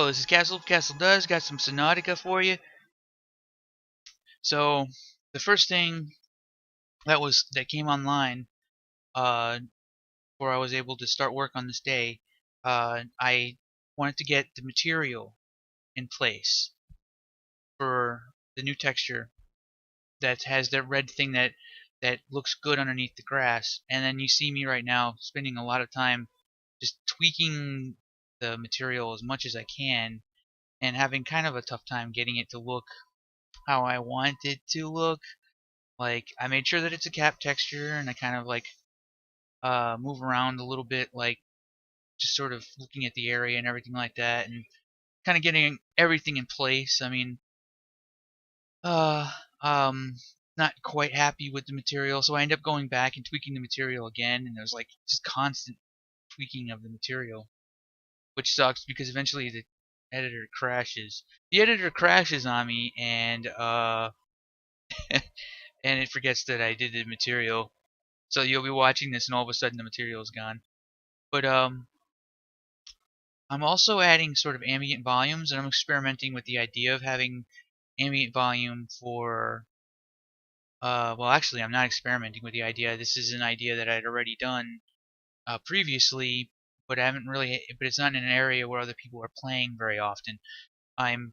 Hello, this is Castle Does. Got some Sonatica for you. So, the first thing that came online, before I was able to start work on this day, I wanted to get the material in place for the new texture that has that red thing that looks good underneath the grass. And then you see me right now spending a lot of time just tweaking the material as much as I can, and having kind of a tough time getting it to look how I want it to look. Like, I made sure that it's a cap texture, and I kind of like move around a little bit, like just sort of looking at the area and everything like that, and kind of getting everything in place. I mean, uh, um, not quite happy with the material, so I end up going back and tweaking the material again, and there's like just constant tweaking of the material, which sucks because eventually the editor crashes. The editor crashes on me, and and it forgets that I did the material. So you'll be watching this, and all of a sudden the material is gone. But I'm also adding sort of ambient volumes, and I'm experimenting with the idea of having ambient volume for. Well, actually, I'm not experimenting with the idea. This is an idea that I'd already done previously, but I haven't really. But it's not in an area where other people are playing very often. I'm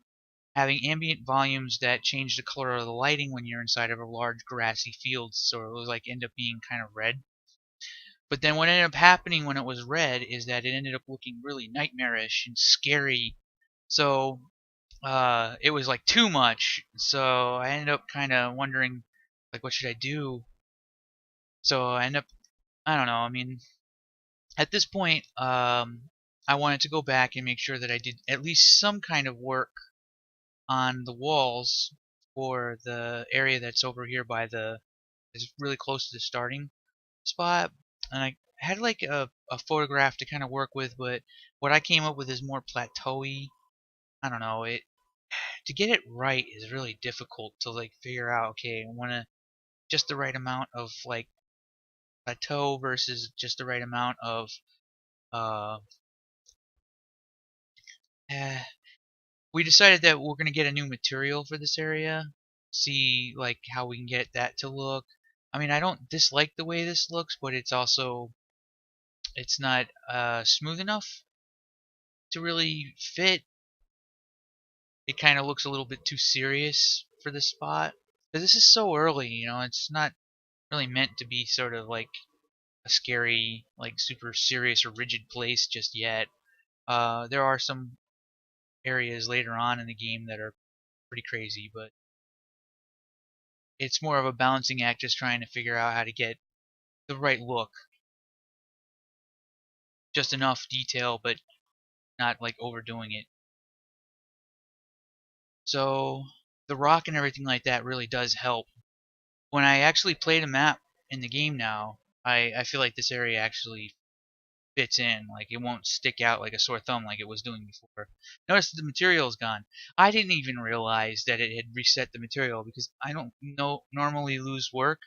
having ambient volumes that change the color of the lighting when you're inside of a large grassy field, so it was like end up being kind of red. But then what ended up happening when it was red is that it ended up looking really nightmarish and scary. So it was like too much. So I ended up kind of wondering, like, what should I do? So I ended up, I don't know. I mean, at this point, I wanted to go back and make sure that I did at least some kind of work on the walls for the area that's over here by the, is really close to the starting spot. And I had like a photograph to kind of work with, but what I came up with is more plateauy. I don't know, it to get it right is really difficult to like figure out. Okay, I want to just the right amount of like plateau versus just the right amount of uh. Eh. We decided that we're gonna get a new material for this area. See like how we can get that to look. I mean, I don't dislike the way this looks, but it's also it's not smooth enough to really fit. It kind of looks a little bit too serious for this spot. But this is so early, you know, it's not really meant to be sort of like a scary, like super serious or rigid place just yet. There are some areas later on in the game that are pretty crazy, but it's more of a balancing act just trying to figure out how to get the right look. Just enough detail, but not like overdoing it. So the rock and everything like that really does help. When I actually play the map in the game now, I feel like this area actually fits in. Like it won't stick out like a sore thumb like it was doing before. Notice that the material is gone. I didn't even realize that it had reset the material because I don't normally lose work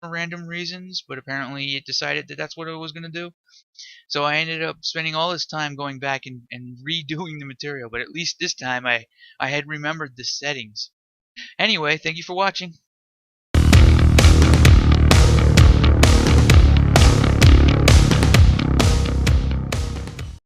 for random reasons, but apparently it decided that that's what it was going to do. So I ended up spending all this time going back and redoing the material, but at least this time I had remembered the settings. Anyway, thank you for watching.